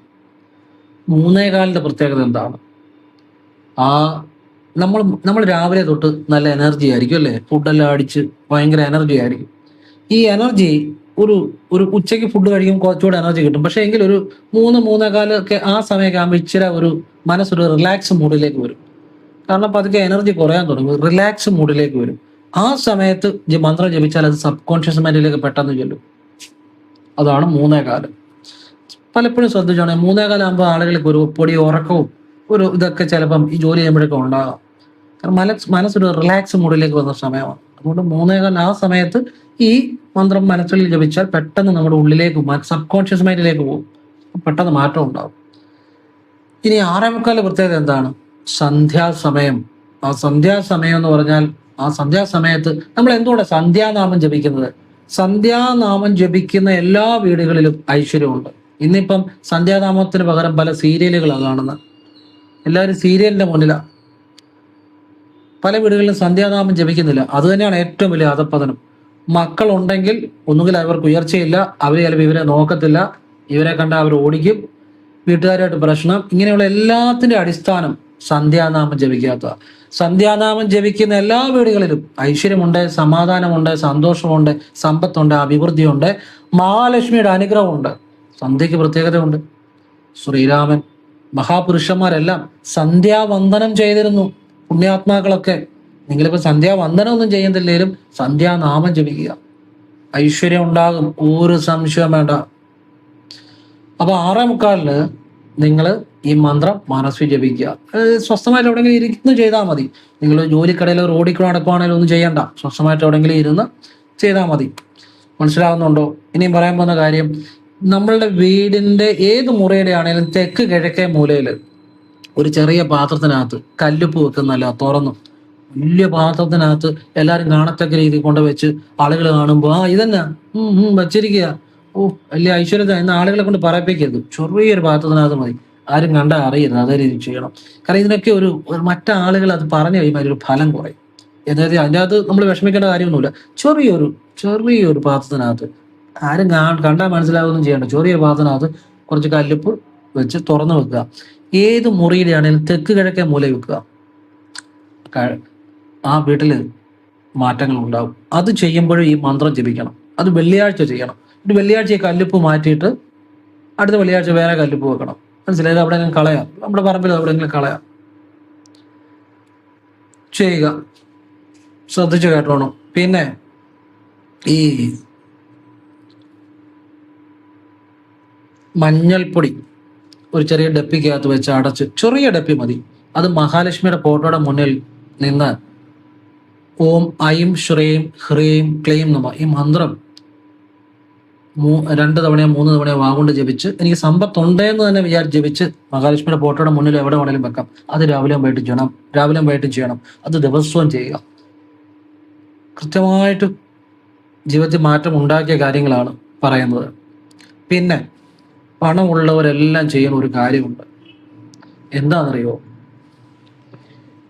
3:15 പ്രത്യേകത എന്താണ്? നമ്മൾ രാവിലെ തൊട്ട് നല്ല എനർജി ആയിരിക്കും അല്ലേ? ഫുഡെല്ലാം അടിച്ച് ഭയങ്കര എനർജി ആയിരിക്കും. ഈ എനർജി ഒരു ഉച്ചയ്ക്ക് ഫുഡ് കഴിക്കുമ്പോൾ കുറച്ചുകൂടെ എനർജി കിട്ടും. പക്ഷേ എങ്കിൽ ഒരു 3-3:15 ഒക്കെ ആ സമയമൊക്കെ ആകുമ്പോൾ ഇച്ചിരി മനസ്സൊരു റിലാക്സ് മൂഡിലേക്ക് വരും. കാരണം പതുക്കെ എനർജി കുറയാൻ തുടങ്ങും, റിലാക്സ് മൂഡിലേക്ക് വരും. ആ സമയത്ത് മന്ത്രം ജപിച്ചാൽ അത് സബ് കോൺഷ്യസ് മൈൻഡിലേക്ക് പെട്ടെന്ന് ചെല്ലും. അതാണ് 3:15. പലപ്പോഴും ശ്രദ്ധിച്ചാണ് 3:15 ആകുമ്പോൾ ആളുകൾക്ക് ഒരു പൊടി ഉറക്കവും ഇതൊക്കെ ചിലപ്പം ഈ ജോലി ചെയ്യുമ്പോഴൊക്കെ ഉണ്ടാകാം. കാരണം മനസ്സൊരു റിലാക്സ് മൂഡിലേക്ക് വന്ന സമയമാണ്. അതുകൊണ്ട് 3:15 ആ സമയത്ത് ഈ മന്ത്രം മനസ്സിൽ ജപിച്ചാൽ പെട്ടെന്ന് നമ്മുടെ ഉള്ളിലേക്ക് സബ് കോൺഷ്യസ് മൈൻഡിലേക്ക് പോകും. പെട്ടെന്ന് മാറ്റം ഉണ്ടാകും. ഇനി 6:45 പ്രത്യേകത എന്താണ്? സന്ധ്യാസമയം. ആ സന്ധ്യാസമയം എന്ന് പറഞ്ഞാൽ ആ സന്ധ്യാസമയത്ത് നമ്മൾ എന്തുകൊണ്ട് സന്ധ്യാനാമം ജപിക്കുന്നത്? സന്ധ്യാനാമം ജപിക്കുന്ന എല്ലാ വീടുകളിലും ഐശ്വര്യമുണ്ട്. ഇന്നിപ്പം സന്ധ്യാനാമത്തിന് പകരം പല സീരിയലുകളാണ് കാണുന്നത്. എല്ലാവരും സീരിയലിന്റെ മുന്നിലാണ്. പല വീടുകളിലും സന്ധ്യാനാമം ജപിക്കുന്നില്ല. അത് തന്നെയാണ് ഏറ്റവും വലിയ അധപ്പതനം. മക്കളുണ്ടെങ്കിൽ ഒന്നുകിൽ അവർക്ക് ഉയർച്ചയില്ല, അവർ ചിലപ്പോൾ ഇവരെ നോക്കത്തില്ല, ഇവരെ കണ്ട അവർ ഓടിക്കും, വീട്ടുകാരായിട്ട് പ്രശ്നം. ഇങ്ങനെയുള്ള എല്ലാത്തിൻ്റെ അടിസ്ഥാനം സന്ധ്യാനാമം ജപിക്കാത്ത. സന്ധ്യാനാമം ജപിക്കുന്ന എല്ലാ വീടുകളിലും ഐശ്വര്യമുണ്ട്, സമാധാനമുണ്ട്, സന്തോഷമുണ്ട്, സമ്പത്തുണ്ട്, അഭിവൃദ്ധിയുണ്ട്, മഹാലക്ഷ്മിയുടെ അനുഗ്രഹമുണ്ട്. സന്ധ്യയ്ക്ക് പ്രത്യേകതയുണ്ട്. ശ്രീരാമൻ, മഹാപുരുഷന്മാരെല്ലാം സന്ധ്യാവന്ദനം ചെയ്തിരുന്നു. പുണ്യാത്മാക്കളൊക്കെ. നിങ്ങളിപ്പോൾ സന്ധ്യാവന്ദനം ഒന്നും ചെയ്യുന്നില്ലെങ്കിലും സന്ധ്യാനാമം ജപിക്കുക, ഐശ്വര്യം ഉണ്ടാകും, ഒരു സംശയം വേണ്ട. അപ്പൊ 6:45 നിങ്ങൾ ഈ മന്ത്രം മനസ്സിൽ ജപിക്കുക. സ്വസ്ഥമായിട്ട് എവിടെയെങ്കിലും ഇരുന്ന് ചെയ്താൽ മതി. നിങ്ങൾ ജോലിക്കടയിൽ റോഡിൽ നടക്കുവാണെങ്കിലും ഒന്നും ചെയ്യണ്ട. സ്വസ്ഥമായിട്ട് എവിടെയെങ്കിലും ഇരുന്ന് ചെയ്താൽ മതി. മനസ്സിലാവുന്നുണ്ടോ? ഇനിയും പറയാൻ പോകുന്ന കാര്യം, നമ്മളുടെ വീടിന്റെ ഏത് മുറിയുടെ ആണെങ്കിലും തെക്ക് കിഴക്കേ മൂലയിൽ ഒരു ചെറിയ പാത്രത്തിനകത്ത് കല്ലുപ്പ് വെക്കുന്നല്ല, തുറന്നു വലിയ പാത്രത്തിനകത്ത് എല്ലാവരും കാണത്തക്ക രീതിയിൽ കൊണ്ടുവച്ച് ആളുകൾ കാണുമ്പോൾ ഇതന്നെ വച്ചിരിക്കുക, വലിയ ഐശ്വര്യത എന്ന് ആളുകളെ കൊണ്ട് പറയിപ്പിക്കരുത്. ചെറിയൊരു പാത്രത്തിനകത്ത് മതി. ആരും കണ്ടാൽ അറിയരുത്, അതേ രീതി ചെയ്യണം. കാരണം ഇതിനൊക്കെ മറ്റാളുകൾ അത് പറഞ്ഞു കഴിയുമ്പോൾ അതിലൊരു ഫലം കുറയും. അതായത് അതിൻ്റെ അകത്ത് നമ്മൾ വിഷമിക്കേണ്ട കാര്യമൊന്നുമില്ല. ചെറിയൊരു പാത്രത്തിനകത്ത് ആരും കണ്ടാൽ മനസ്സിലാവുകയൊന്നും ചെയ്യണ്ട. ചെറിയൊരു പാത്രത്തിനകത്ത് കുറച്ച് കല്ലുപ്പ് വെച്ച് തുറന്നു വെക്കുക. ഏത് മുറിയിലാണെങ്കിലും തെക്ക് കിഴക്കേ മൂല വെക്കുക. ആ വീട്ടിൽ മാറ്റങ്ങൾ ഉണ്ടാവും. അത് ചെയ്യുമ്പോഴും ഈ മന്ത്രം ജപിക്കണം. അത് വെള്ളിയാഴ്ച ചെയ്യണം. ഒരു വെള്ളിയാഴ്ച ഈ കല്ലുപ്പ് മാറ്റിയിട്ട് അടുത്ത വെള്ളിയാഴ്ച വേറെ കല്ലുപ്പ് വെക്കണം. മനസ്സിലായത്? എവിടെയെങ്കിലും കളയാം, നമ്മുടെ പറമ്പിൽ എവിടെയെങ്കിലും കളയാം. ചെയ്യുക, ശ്രദ്ധിച്ചു കേട്ടോണം. പിന്നെ ഈ മഞ്ഞൾപ്പൊടി ഒരു ചെറിയ ഡപ്പിക്കകത്ത് വെച്ച് അടച്ച്, ചെറിയ ഡപ്പി മതി, അത് മഹാലക്ഷ്മിയുടെ ഫോട്ടോയുടെ മുന്നിൽ നിന്ന് ഓം ഐം ശ്രീം ഹ്രീം ക്ലീം നമ ഈ മന്ത്രം 2 തവണയോ 3 തവണയോ വാഗുകൊണ്ട് ജപിച്ച്, എനിക്ക് സമ്പത്തുണ്ടെന്ന് തന്നെ വിചാരിച്ച് ജപിച്ച് മഹാലക്ഷ്മിയുടെ ഫോട്ടോയുടെ മുന്നിൽ എവിടെ വേണമെങ്കിലും വെക്കാം. അത് രാവിലെയും വൈകിട്ടും ചെയ്യണം. അത് ദിവസവും ചെയ്യുക. കൃത്യമായിട്ട് ജീവിതത്തിൽ മാറ്റം ഉണ്ടാക്കിയ കാര്യങ്ങളാണ് പറയുന്നത്. പിന്നെ പണമുള്ളവരെല്ലാം ചെയ്യുന്ന ഒരു കാര്യമുണ്ട്. എന്താണെന്നറിയോ?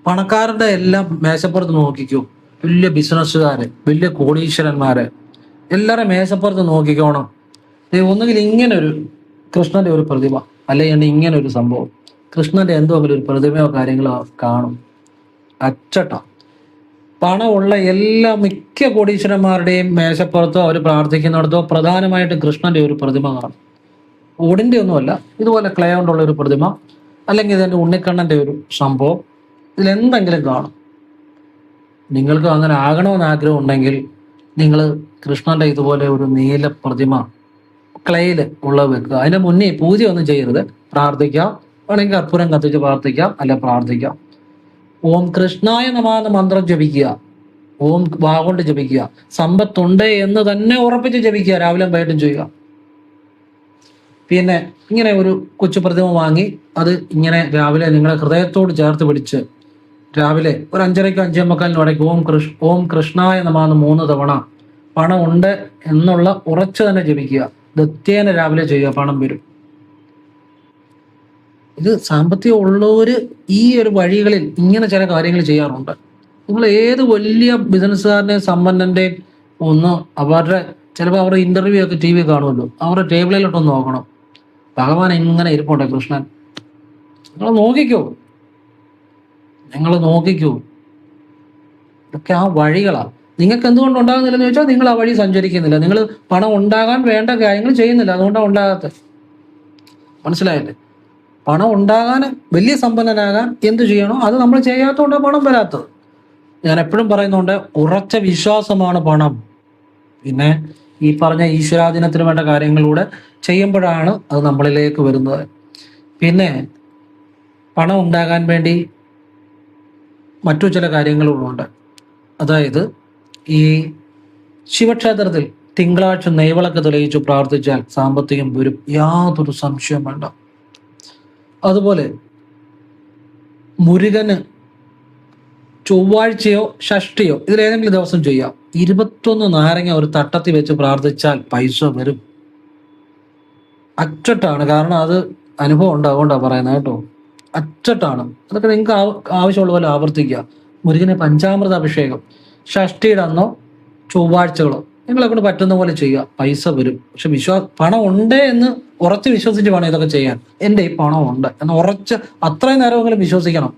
പണക്കാരുടെ എല്ലാം മേശപ്പുറത്ത് നോക്കിക്കോ. വലിയ ബിസിനസ്സുകാര്, വലിയ കോടീശ്വരന്മാര് എല്ലാവരും മേശപ്പുറത്ത് നോക്കിക്കോണം. ഒന്നുകിൽ ഇങ്ങനെ ഒരു കൃഷ്ണന്റെ ഒരു പ്രതിമ, അല്ലെങ്കിൽ ഇങ്ങനെ ഒരു സംഭവം, കൃഷ്ണന്റെ എന്തെങ്കിലും ഒരു പ്രതിമയോ കാര്യങ്ങളോ കാണും. അച്ചട്ട പണമുള്ള മിക്ക കോടീശ്വരന്മാരുടെയും മേശപ്പുറത്തോ അവർ പ്രാർത്ഥിക്കുന്നിടത്തോ പ്രധാനമായിട്ട് കൃഷ്ണന്റെ ഒരു പ്രതിമ കാണും. ഓടിന്റെ ഒന്നുമല്ല, ഇതുപോലെ ക്ലേ കൊണ്ടുള്ള ഒരു പ്രതിമ, അല്ലെങ്കിൽ ഇതിന്റെ ഉണ്ണിക്കണ്ണന്റെ ഒരു സംഭവം, ഇതിലെന്തെങ്കിലും കാണും. നിങ്ങൾക്ക് അങ്ങനെ ആകണമെന്ന് ആഗ്രഹം ഉണ്ടെങ്കിൽ നിങ്ങൾ കൃഷ്ണന്റെ ഇതുപോലെ ഒരു നീല പ്രതിമ ക്ലേയിൽ ഉള്ളത് വെക്കുക. അതിന്റെ മുന്നേ പൂജയൊന്നും ചെയ്യരുത്. പ്രാർത്ഥിക്കാം, വേണമെങ്കിൽ കർപ്പൂരം കത്തിച്ച് പ്രാർത്ഥിക്കാം, അല്ല പ്രാർത്ഥിക്കാം. ഓം കൃഷ്ണായ നമഃ എന്ന മന്ത്രം ജപിക്കുക. ഓം വാഗോണ്ട് ജപിക്കുക. സമ്പത്തുണ്ട് എന്ന് തന്നെ ഉറപ്പിച്ച് ജപിക്കുക. രാവിലെ വൈകിട്ടും ചെയ്യുക. പിന്നെ ഇങ്ങനെ ഒരു കൊച്ചു പ്രതിമ വാങ്ങി അത് ഇങ്ങനെ രാവിലെ നിങ്ങളെ ഹൃദയത്തോട് ചേർത്ത് പിടിച്ച് രാവിലെ ഒരു 5:30 5:45 ഇടയ്ക്ക് ഓം കൃഷ്ണായ നമഃ എന്ന് 3 തവണ പണം ഉണ്ട് എന്നുള്ള ഉറച്ചു തന്നെ ജപിക്കുക. നിത്യേന രാവിലെ ചെയ്യുക, പണം വരും. ഇത് സാമ്പത്തികം ഉള്ളവര് ഈ ഒരു വഴികളിൽ ഇങ്ങനെ ചില കാര്യങ്ങൾ ചെയ്യാറുണ്ട്. നിങ്ങൾ ഏത് വലിയ ബിസിനസ്സുകാരനെ സമ്പന്നന്റെ ചിലപ്പോൾ അവരുടെ ഇന്റർവ്യൂ ഒക്കെ TV കാണുമല്ലോ, അവരുടെ ടേബിളിലോട്ടൊന്ന് നോക്കണം. ഭഗവാൻ ഇങ്ങനെ ഇരിപ്പുണ്ട് കൃഷ്ണൻ. നിങ്ങൾ നോക്കിക്കോ. ഇതൊക്കെ ആ വഴികളാണ്. നിങ്ങൾക്ക് എന്തുകൊണ്ട് ഉണ്ടാകുന്നില്ലെന്ന് ചോദിച്ചാൽ നിങ്ങൾ ആ വഴി സഞ്ചരിക്കുന്നില്ല. നിങ്ങൾ പണം ഉണ്ടാകാൻ വേണ്ട കാര്യങ്ങൾ ചെയ്യുന്നില്ല, അതുകൊണ്ടാണ് ഉണ്ടാകാത്തത്. മനസ്സിലായില്ലേ? പണം ഉണ്ടാകാൻ, വലിയ സമ്പന്നനാകാൻ എന്ത് ചെയ്യണോ അത് നമ്മൾ ചെയ്യാത്തതുകൊണ്ടാണ് പണം വരാത്തത്. ഞാൻ എപ്പോഴും പറയുന്നുണ്ട്, ഉറച്ച വിശ്വാസമാണ് പണം. പിന്നെ ഈ പറഞ്ഞ ഈശ്വരാധീനത്തിന് വേണ്ട കാര്യങ്ങളിലൂടെ ചെയ്യുമ്പോഴാണ് അത് നമ്മളിലേക്ക് വരുന്നത്. പിന്നെ പണം ഉണ്ടാകാൻ വേണ്ടി മറ്റു ചില കാര്യങ്ങളുമുണ്ട്. അതായത് ഈ ശിവക്ഷേത്രത്തിൽ തിങ്കളാഴ്ച നെയ്വിളക്ക് തെളിയിച്ചു പ്രാർത്ഥിച്ചാൽ സാമ്പത്തികം വരും, യാതൊരു സംശയം വേണ്ട. അതുപോലെ മുരുകന് ചൊവ്വാഴ്ചയോ ഷഷ്ടിയോ ഇതിലേതെങ്കിലും ദിവസം ചെയ്യാം. 21 നാരങ്ങ ഒരു തട്ടത്തിൽ വെച്ച് പ്രാർത്ഥിച്ചാൽ പൈസ വരും. അച്ചട്ടാണ്, കാരണം അത് അനുഭവം ഉണ്ട്, അതുകൊണ്ടാണ് പറയുന്നത് കേട്ടോ. അച്ചട്ടാണ്. അതൊക്കെ നിങ്ങൾക്ക് ആവശ്യമുള്ള പോലെ ആവർത്തിക്കുക. മുരുകന് പഞ്ചാമൃത അഭിഷേകം ഷഷ്ടിയുടെ അന്നോ ചൊവ്വാഴ്ചകളോ നിങ്ങളെ കൊണ്ട് പറ്റുന്ന പോലെ ചെയ്യുക, പൈസ വരും. പക്ഷെ പണം ഉണ്ട് എന്ന് ഉറച്ച് വിശ്വസിച്ച് വേണം ഇതൊക്കെ ചെയ്യാൻ. എൻ്റെ ഈ പണം ഉണ്ട് എന്ന് ഉറച്ച് അത്രയും നേരമെങ്കിലും വിശ്വസിക്കണം,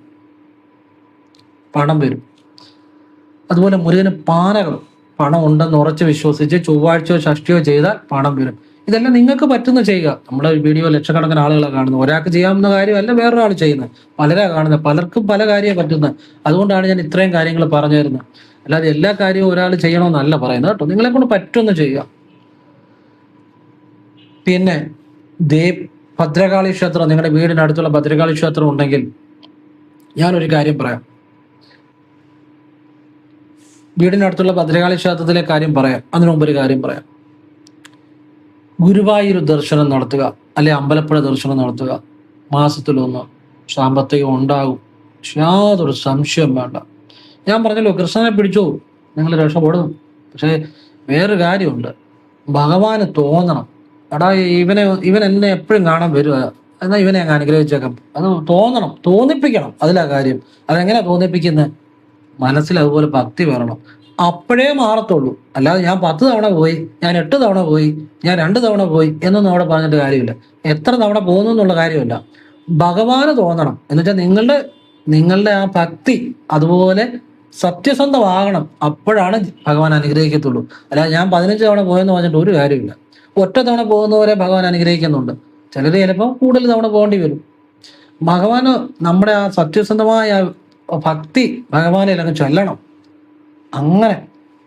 പണം വരും. അതുപോലെ മുരുകന് പാനകൾ പണം ഉണ്ടെന്ന് ഉറച്ച് വിശ്വസിച്ച് ചൊവ്വാഴ്ചയോ ഷഷ്ടിയോ ചെയ്താൽ പണം വരും. ഇതെല്ലാം നിങ്ങൾക്ക് പറ്റുന്ന ചെയ്യുക. നമ്മുടെ വീഡിയോ ലക്ഷക്കണക്കിന് ആളുകളെ കാണുന്നത്. ഒരാൾക്ക് ചെയ്യാവുന്ന കാര്യമല്ല വേറൊരാൾ ചെയ്യുന്നത്, പലരാ കാണുന്നത്. പലർക്കും പല കാര്യമാണ് പറ്റുന്നത്. അതുകൊണ്ടാണ് ഞാൻ ഇത്രയും കാര്യങ്ങൾ പറഞ്ഞു തരുന്നത്. അല്ലാതെ എല്ലാ കാര്യവും ഒരാൾ ചെയ്യണമെന്നല്ല പറയുന്നത് കേട്ടോ. നിങ്ങളെ കൊണ്ട് പറ്റുമെന്ന് ചെയ്യുക. പിന്നെ ഭദ്രകാളി ക്ഷേത്രം, നിങ്ങളുടെ വീടിനടുത്തുള്ള ഭദ്രകാളി ക്ഷേത്രം ഉണ്ടെങ്കിൽ ഞാനൊരു കാര്യം പറയാം. വീടിനടുത്തുള്ള ഭദ്രകാളി ക്ഷേത്രത്തിലെ കാര്യം പറയാം. അതിനു മുമ്പ് ഒരു കാര്യം പറയാം. ഗുരുവായൂർ ദർശനം നടത്തുക, അല്ലെ അമ്പലപ്പുഴ ദർശനം നടത്തുക. മാസത്തിലൊന്ന് സാമ്പത്തികം ഉണ്ടാകും, യാതൊരു സംശയം വേണ്ട. ഞാൻ പറഞ്ഞല്ലോ, കൃഷ്ണനെ പിടിച്ചു നിങ്ങൾ രക്ഷപ്പെടും. പക്ഷേ വേറൊരു കാര്യമുണ്ട്, ഭഗവാന് തോന്നണം, എടാ ഇവൻ എന്നെ എപ്പോഴും കാണാൻ വരുക, എന്നാൽ ഇവനെ അങ്ങ് അനുഗ്രഹിച്ചേക്കാം. അത് തോന്നിപ്പിക്കണം. അതിലാ കാര്യം. അതെങ്ങനെയാ തോന്നിപ്പിക്കുന്നത്? മനസ്സിൽ അതുപോലെ ഭക്തി വരണം. അപ്പോഴേ മാറത്തുള്ളൂ. അല്ലാതെ ഞാൻ 10 തവണ പോയി, ഞാൻ 8 തവണ പോയി, ഞാൻ 2 തവണ പോയി എന്നൊന്നും അവിടെ പറഞ്ഞിട്ട് കാര്യമില്ല. എത്ര തവണ പോകുന്നു എന്നുള്ള കാര്യമല്ല, ഭഗവാന് തോന്നണം. എന്നുവെച്ചാൽ നിങ്ങളുടെ ആ ഭക്തി അതുപോലെ സത്യസന്ധമാകണം. അപ്പോഴാണ് ഭഗവാൻ അനുഗ്രഹിക്കത്തുള്ളൂ. അല്ലാതെ ഞാൻ 15 തവണ പോയെന്ന് പറഞ്ഞിട്ട് ഒരു കാര്യമില്ല. ഒറ്റ തവണ പോകുന്നവരെ ഭഗവാൻ അനുഗ്രഹിക്കുന്നുണ്ട്. ചിലർ ചിലപ്പോൾ കൂടുതൽ തവണ പോകേണ്ടി വരും. ഭഗവാന് നമ്മുടെ ആ സത്യസന്ധമായ ഭക്തി ഭഗവാനിൽ അങ്ങ് ചൊല്ലണം. അങ്ങനെ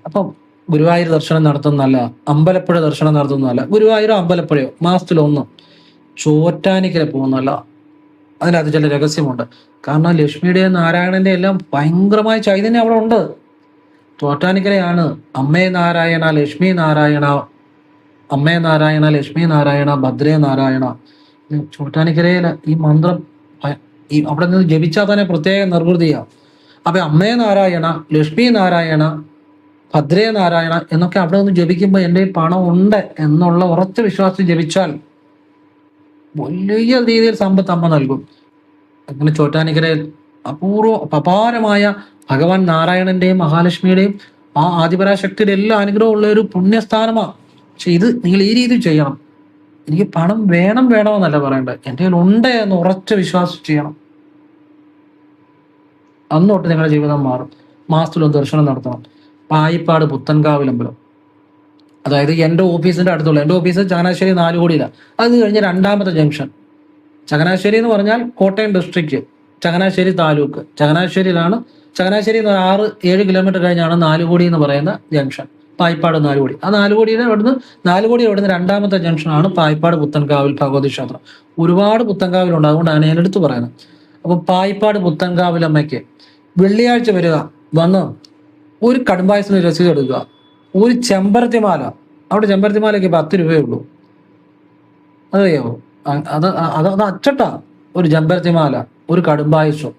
അപ്പം ഗുരുവായൂർ ദർശനം നടത്തുന്നതല്ല, അമ്പലപ്പുഴ ദർശനം നടത്തുന്നതല്ല, ഗുരുവായൂരോ അമ്പലപ്പുഴയോ മാസത്തിലൊന്ന് ചോറ്റാനിക്കര പോകുന്നതല്ല. അതിനകത്ത് ചില രഹസ്യമുണ്ട്. കാരണം ലക്ഷ്മിയുടെയും നാരായണന്റെ എല്ലാം ഭയങ്കരമായ ചൈതന്യം അവിടെ ഉണ്ട്. ചോറ്റാനിക്കരയാണ് അമ്മേ നാരായണ ലക്ഷ്മി നാരായണ, അമ്മേ നാരായണ ലക്ഷ്മി നാരായണ ഭദ്രേ നാരായണ. ചോറ്റാനിക്കരയിൽ ഈ മന്ത്രം അവിടെ നിന്ന് ജപിച്ചാൽ തന്നെ പ്രത്യേക നിർവൃതിയാണ്. അപ്പൊ അമ്മേ നാരായണ ലക്ഷ്മി നാരായണ ഭദ്രേ നാരായണ എന്നൊക്കെ അവിടെ നിന്ന് ജപിക്കുമ്പോൾ എൻ്റെ പണം ഉണ്ട് എന്നുള്ള ഉറച്ച വിശ്വാസം ജപിച്ചാൽ വലിയ രീതിയിൽ സമ്പത്ത് അമ്മ നൽകും. അങ്ങനെ ചോറ്റാനിക്കരയിൽ അപാരമായ ഭഗവാൻ നാരായണന്റെയും മഹാലക്ഷ്മിയുടെയും ആ ആദിപരാശക്തിയുടെ എല്ലാ അനുഗ്രഹമുള്ള ഒരു പുണ്യസ്ഥാനമാണ്. പക്ഷെ ഇത് നിങ്ങൾ ഈ രീതിയിൽ ചെയ്യണം. എനിക്ക് പണം വേണമെന്നല്ല പറയേണ്ടത്, എൻ്റെ കയ്യിൽ ഉണ്ട് എന്ന് ഉറച്ച വിശ്വാസം ചെയ്യണം. അന്നോട്ട് നിങ്ങളുടെ ജീവിതം മാറും. മാസത്തിലൊന്ന് ദർശനം നടത്തണം. പായിപ്പാട് പുത്തൻകാവിലമ്പലം, അതായത് എൻ്റെ ഓഫീസിന്റെ അടുത്തുള്ള, എൻ്റെ ഓഫീസ് ചങ്ങനാശ്ശേരി 4 കോടിയിലാണ്. അത് കഴിഞ്ഞ് 2ാമത്തെ ജംഗ്ഷൻ. ചങ്ങനാശ്ശേരി എന്ന് പറഞ്ഞാൽ കോട്ടയം ഡിസ്ട്രിക്റ്റ്, ചങ്ങനാശ്ശേരി താലൂക്ക്. ചങ്ങനാശ്ശേരി 6-7 കിലോമീറ്റർ കഴിഞ്ഞാണ് 4 കോടി എന്ന് പറയുന്ന ജംഗ്ഷൻ. പായിപ്പാട് 4 കോടി. ആ 4 കോടിയുടെ അവിടുന്ന് 2ാമത്തെ ജംഗ്ഷനാണ് പായിപ്പാട് പുത്തൻകാവിൽ ഭഗവതി ക്ഷേത്രം. ഒരുപാട് പുത്തൻകാവിലുണ്ട്, അതുകൊണ്ടാണ് ഞാൻ എടുത്തു പറയുന്നത്. അപ്പം പായിപ്പാട് പുത്തൻകാവിലമ്മയ്ക്ക് വെള്ളിയാഴ്ച വരിക, വന്ന് ഒരു കടുംബായസിന് രസീത് എടുക്കുക. ഒരു ചെമ്പരത്തിമാല, അവിടെ ചെമ്പരത്തിമാലയ്ക്ക് 10 രൂപയേ ഉള്ളൂ. അതറിയാമോ? അത് അച്ചട്ടാ. ഒരു ചെമ്പരത്തിമാല, ഒരു കടുംബായസോ,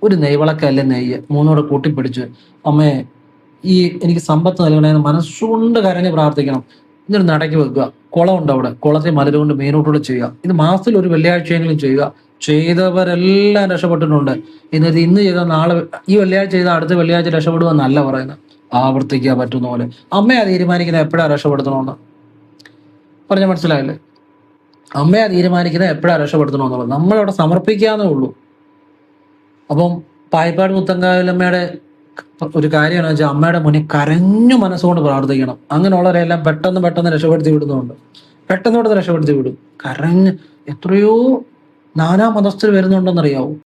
ഒരു നെയ്വിളക്ക് അല്ലെങ്കിൽ നെയ്യ് 3 കൂട്ടിപ്പിടിച്ച് അമ്മേ എനിക്ക് സമ്പത്ത് നൽകണമെന്ന് മനസ്സുകൊണ്ട് കരഞ്ഞ് പ്രാർത്ഥിക്കണം. എന്നിട്ട് നടക്കി വെക്കുക. കുളമുണ്ട് അവിടെ, കുളത്തിൽ മലരുകൊണ്ട് മീനോട്ടുകൂടെ ചെയ്യുക. ഇത് മാസത്തിൽ ഒരു വെള്ളിയാഴ്ചയെങ്കിലും ചെയ്യുക. ചെയ്തവരെല്ലാം രക്ഷപ്പെട്ടിട്ടുണ്ട്. എന്നിട്ട് ഇന്ന് ചെയ്താൽ നാളെ, ഈ വെള്ളിയാഴ്ച ചെയ്താൽ അടുത്ത വെള്ളിയാഴ്ച രക്ഷപ്പെടുമെന്നല്ല പറയുന്നത്, ആവർത്തിക്കാൻ പറ്റുന്ന പോലെ. അമ്മയാ തീരുമാനിക്കുന്നത് എപ്പോഴാണ് രക്ഷപ്പെടുത്തണമെന്ന്. പറഞ്ഞ മനസ്സിലായില്ലേ? അമ്മയാ തീരുമാനിക്കുന്നത് എപ്പോഴാണ് രക്ഷപ്പെടുത്തണമെന്നുള്ളത്. നമ്മളവിടെ സമർപ്പിക്കാന്നേ ഉള്ളൂ. അപ്പം പായിപ്പാട് മുത്തങ്കാവിലമ്മയുടെ ഒരു കാര്യമാണ് വെച്ചാൽ, അമ്മയുടെ മുന്നിൽ കരഞ്ഞു മനസ്സുകൊണ്ട് പ്രാർത്ഥിക്കണം. അങ്ങനെയുള്ളവരെല്ലാം പെട്ടെന്ന് രക്ഷപ്പെടുത്തി വിടുന്നുണ്ട്. പെട്ടെന്ന് രക്ഷപ്പെടുത്തി വിടും. കരഞ്ഞ് എത്രയോ നാനാ മതസ്ഥർ വരുന്നുണ്ടെന്നറിയാവൂ.